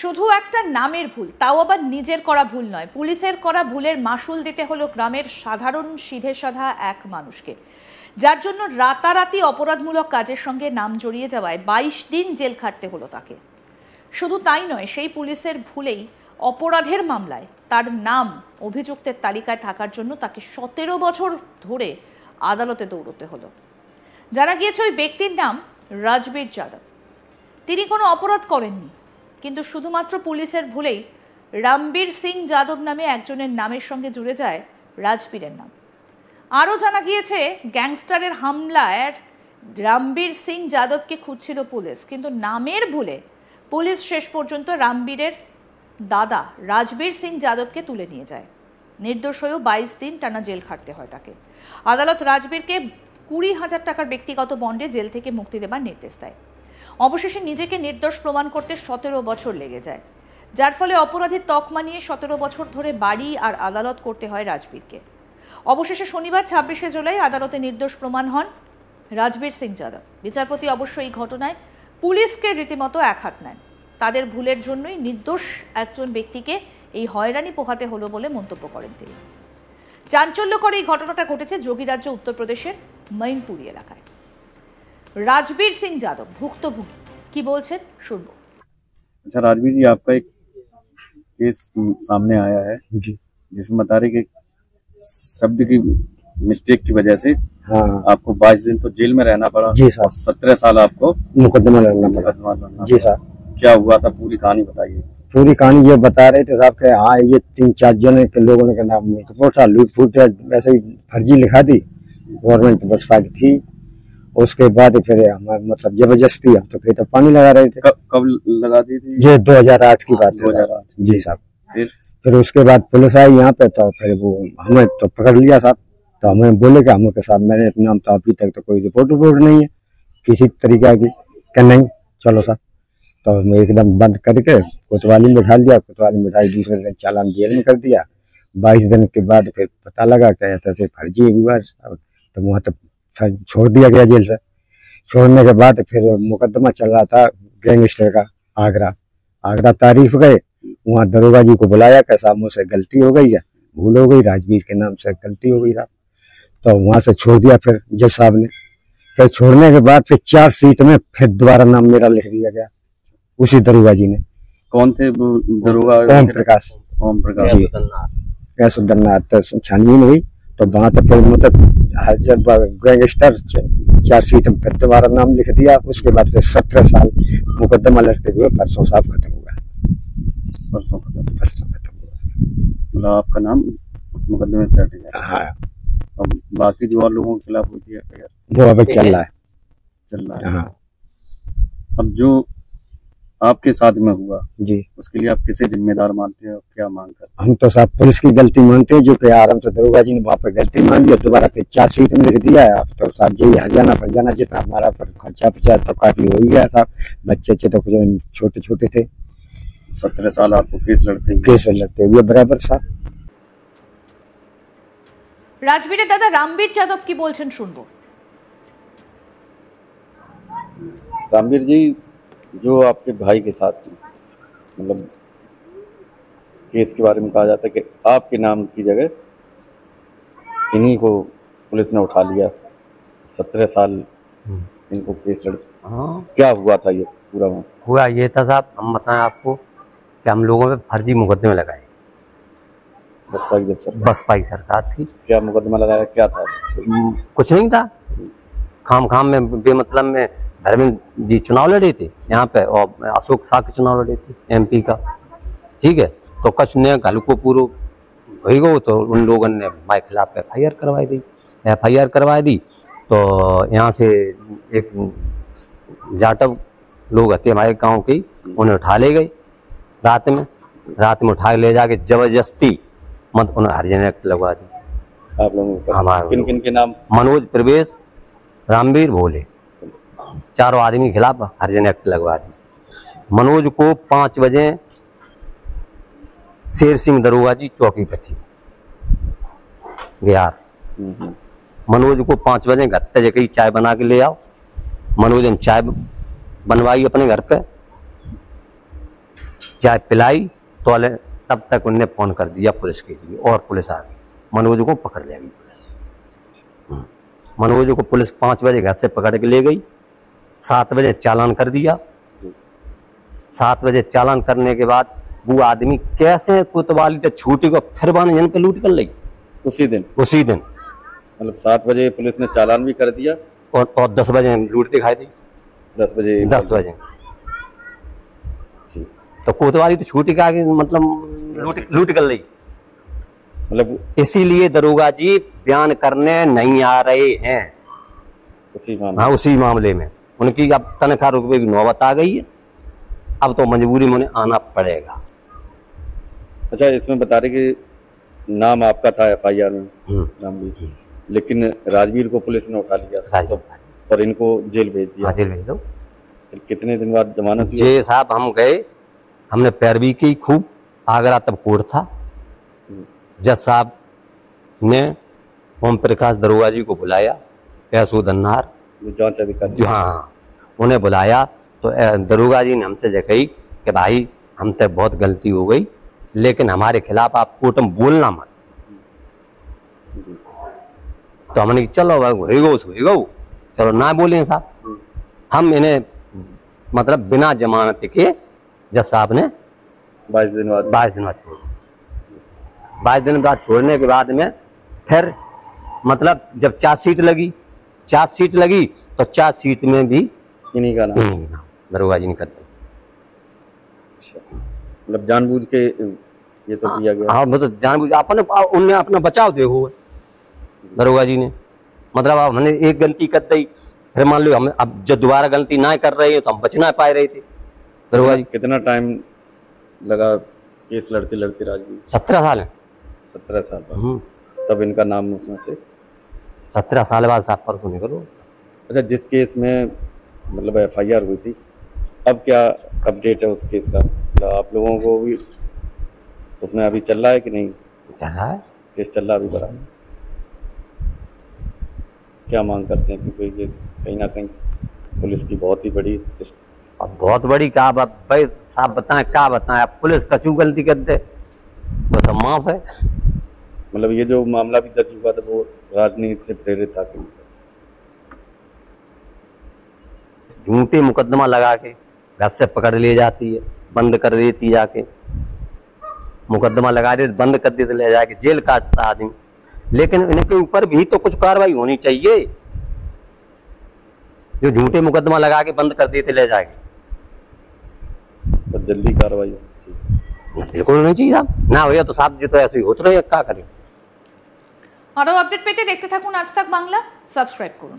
শুধু একটা নামের ভুল, তাও আবার নিজের করা ভুল নয়, পুলিশের করা ভুলের মাসুল দিতে হলো গ্রামের সাধারণ সিধে সাধা এক মানুষকে, যার জন্য রাতারাতি অপরাধমূলক কাজের সঙ্গে নাম জড়িয়ে যাওয়ায় 22 দিন জেল খাটতে হলো তাকে। শুধু তাই নয়, সেই পুলিশের ভুলেই অপরাধের মামলায় তার নাম অভিযুক্তের তালিকায় থাকার জন্য তাকে 17 বছর ধরে আদালতে দৌড়তে হলো। জানা গিয়েছে ওই ব্যক্তির নাম রাজবীর যাদব। তিনি কোনো অপরাধ করেননি, কিন্তু শুধুমাত্র পুলিশের ভুলেই রামবীর সিং যাদব নামে একজনের নামের সঙ্গে জুড়ে যায় রাজবীরের নাম। আরও জানা গিয়েছে, গ্যাংস্টারের হামলায় রামবীর সিং যাদবকে খুঁজছিল পুলিশ, কিন্তু নামের ভুলে পুলিশ শেষ পর্যন্ত রামবীরের দাদা রাজবীর সিং যাদবকে তুলে নিয়ে যায়। নির্দোষ হয়েও 22 দিন টানা জেল খাটতে হয় তাকে। আদালত রাজবীরকে 20,000 টাকার ব্যক্তিগত বন্ডে জেল থেকে মুক্তি দেবার নির্দেশ দেয়। অবশেষে নিজেকে নির্দোষ প্রমাণ করতে 17 বছর লেগে যায়, যার ফলে অপরাধীর তকমা নিয়ে 17 বছর ধরে বাড়ি আর আদালত করতে হয় রাজবীরকে। অবশেষে শনিবার 26শে জুলাই আদালতে নির্দোষ প্রমাণ হন রাজবীর সিং যাদব। বিচারপতি অবশ্য এই ঘটনায় পুলিশকে রীতিমতো একহাত নেন। তাদের ভুলের জন্যই নির্দোষ একজন ব্যক্তিকে এই হয়রানি পোহাতে হলো বলে মন্তব্য করেন তিনি। চাঞ্চল্যকর এই ঘটনাটা ঘটেছে যোগীরাজ্য উত্তরপ্রদেশের মঈনপুরি এলাকায়। राजबीर सिंह यादव भुक्तभोगी की बोलছেন শুনবো। अच्छा राजबीर जी, आपका एक केस सामने आया है जिसमें बता रहे कि शब्द की मिस्टेक की वजह से आपको 22 दिन तो जेल में रहना पड़ा जी सर। 17 साल आपको मुकदमा लड़ना पड़ा जी सर। क्या हुआ था, पूरी कहानी बताइए। पूरी कहानी ये बता रहे थे साहब के हाँ ये 3-4 जने के लोगों के नाम में था, लूट फूट वैसे ही फर्जी लिखा दी, गवर्नमेंट बस फायदी थी। उसके बाद फिर हमारे मतलब जबरदस्ती हम तो फिर तो पानी लगा रहे थे। कब लगा दी थी? ये 2008 की बात है। 2008 जी साहब। फिर उसके बाद पुलिस आई यहाँ पे, तो फिर वो हमें तो पकड़ लिया साहब। तो हमें बोले कि हमें के साथ मैंने नाम तो अभी तक तो कोई रिपोर्ट नहीं है किसी तरीका की, क्या नहीं चलो साहब। तो हमें एकदम बंद करके कोतवाली में बिठा दिया, कोतवाली में बिठाई, दूसरे दिन चालान जेल में कर दिया। 22 दिन के बाद फिर पता लगा कि ऐसे ऐसे फर्जी हुआ, तो वहाँ तो छोड़ दिया गया जेल से। छोड़ने के बाद फिर मुकदमा चल रहा था गैंगस्टर का आगरा तारीफ गए, वहाँ दरोगा जी को बुलाया कि साहब मुझसे गलती हो गई है, भूल हो गई, राजबीर के नाम से गलती हो गई साहब। तो वहाँ से छोड़ दिया फिर जज साहब ने। फिर छोड़ने के बाद फिर 4 सीट में फिर दोबारा नाम मेरा लिख दिया गया उसी दरोगा जी ने। कौन थे दरोगा? ओम प्रकाश सुधरनाथ। तो छानबीन हुई तो वहां तो फिर मतलब जब गैंगस्टर 4 सीट में फिर दोबारा नाम लिख दिया। उसके बाद फिर 17 साल मुकदमा लड़ते हुए परसों साहब खत्म हुआ। परसों खत्म हुआ, मतलब आपका नाम उस मुकदमे से हट गया। हाँ। अब बाकी जो और लोगों के खिलाफ हुई थी एफआईआर वो अभी चल रहा है। हाँ। अब जो आपके साथ में हुआ जी, उसके लिए आप किसे जिम्मेदार मानते हैं, क्या मांग करते हैं? हम तो साहब पुलिस की गलती मानते हैं, जो कि आराम से दरोगा जी ने वहाँ पर गलती मान ली, दोबारा फिर 4 सीट में लिख दिया है। अब तो साहब जी हजाना पर जाना जितना हमारा पर खर्चा तो काफी हो ही गया साहब। बच्चे तो कुछ छोटे छोटे थे। 17 साल आपको केस लड़ते हुए बराबर साहब। রাজবীরের দাদা রামবীর যাদব কি বলছেন শুনবো। रामबीर जी, जो आपके भाई के साथ मतलब केस के बारे में कहा जाता है कि आपके नाम की जगह इन्हीं को पुलिस ने उठा लिया, 17 साल इनको केस लड़। हाँ, क्या हुआ था ये पूरा? हुआ ये था साहब, हम बताएं आपको कि हम लोगों पे फर्जी मुकदमे लगाए। बसपा की सरकार थी। क्या मुकदमा लगाया, क्या था? कुछ नहीं था, खाम में बेमतलब में धर्मेंद्र जी चुनाव लड़े थे यहाँ पे, और अशोक शाह के चुनाव लड़े थे MP का, ठीक है। तो कछ ने हल्को पूरो हो गो, तो उन लोगों ने हमारे खिलाफ FIR करवाई दी। तो यहाँ से एक जाटव लोग थे हमारे गांव के, उन्हें उठा ले गए रात में उठा ले जाके जबरदस्ती मत उन्हें हरिजन एक्ट लगवा दी। आप लोगों को हमारे किन के नाम? मनोज, प्रवेश, रामबीर, भोले, 4 आदमी के खिलाफ हरिजन एक्ट लगवा दी। मनोज को 5 बजे शेर सिंह दरोगा जी चौकी पर थी गया। मनोज को 5 बजे घर तक जाके चाय बना के ले आओ। मनोज ने चाय बनवाई अपने घर पे, चाय पिलाई तो तब तक उनने फोन कर दिया पुलिस के लिए और पुलिस आ गई, मनोज को पकड़ ले गई पुलिस। मनोज को पुलिस 5 बजे घर से पकड़ के ले गई, 7 बजे चालान कर दिया। 7 बजे चालान करने के बाद वो आदमी कैसे कोतवाली तो छूटी को फिर जन पे लूट कर ली उसी दिन मतलब 7 बजे पुलिस ने चालान भी कर दिया और 10 बजे लूट दिखाई दी। 10 बजे जी। तो कोतवाली तो छूटी का आगे मतलब लूट कर ली। मतलब इसीलिए दरोगा जी बयान करने नहीं आ रहे हैं उसी मामले में। उनकी अब तनख्वाह रुपये की नौबत आ गई है, अब तो मजबूरी में उन्हें आना पड़ेगा। अच्छा, इसमें बता रहे कि नाम आपका था FIR में, नाम भी, लेकिन राजवीर को पुलिस ने उठा लिया तो, और इनको जेल भेज दिया। जेल भेज दो। फिर कितने दिन बाद जमानत हुई? जी साहब, हम गए, हमने पैरवी की खूब। आगरा तब कोर्ट था। जज साहब ने ओम प्रकाश दरोगा जी को बुलाया, पैसू धन्नार जांच अधिकारी, हाँ, उन्हें बुलाया तो दरोगा जी ने हमसे ये कही कि भाई हमसे बहुत गलती हो गई, लेकिन हमारे खिलाफ आप कोर्ट में बोलना मत। तो हमने चलो होगा, चलो ना बोले साहब। हम इन्हें मतलब बिना जमानत के जज साहब ने 22 दिन बाद छोड़। 22 दिन बाद छोड़ने के बाद में फिर मतलब जब चार्जशीट लगी तो चार्जशीट में भी इन्हीं का नाम दरोगा जी ने कर दिया। मतलब जानबूझ के ये तो किया गया। हाँ, मतलब जानबूझ उनने अपना बचाव देखो दरोगा जी ने। मतलब अब हमने एक गलती कर दी, फिर मान लो हम अब जब दोबारा गलती ना कर रहे हैं तो हम बच ना पा रहे थे। दरोगा जी कितना टाइम लगा केस लड़ते राजवीर? 17 साल है। 17 साल बाद तब इनका नाम उसमें से 17 साल बाद साफ परसों निकलो। अच्छा, जिस केस में मतलब FIR हुई थी, अब क्या अपडेट है उस केस का? मतलब आप लोगों को भी उसमें अभी चल रहा है कि नहीं? चल रहा है, केस चल रहा अभी बड़ा। क्या मांग करते हैं? क्योंकि ये कहीं ना कहीं पुलिस की बहुत ही बड़ी क्या भाई साहब बताएं, पुलिस कछु गलती कर दे वो सब माफ है। मतलब ये जो मामला भी दर्ज हुआ था वो राजनीति से प्रेरित था कि झूठे मुकदमा लगा के घर से पकड़ ले जाती है, बंद कर देती, जाके मुकदमा लगा दे, बंद कर देते, ले जाके जेल काटता आदमी। लेकिन इनके ऊपर भी तो कुछ कार्रवाई होनी चाहिए। जो झूठे मुकदमा लगा के बंद कर देते ले जाके, तो जल्दी कार्रवाई होनी चाहिए। बिल्कुल नहीं चाहिए साहब, ना हो तो साहब जी तो ऐसे ही होते रहे, क्या करें। আরো আপডেট পেতে দেখতে থাকুন আজ তাক বাংলা, সাবস্ক্রাইব করুন।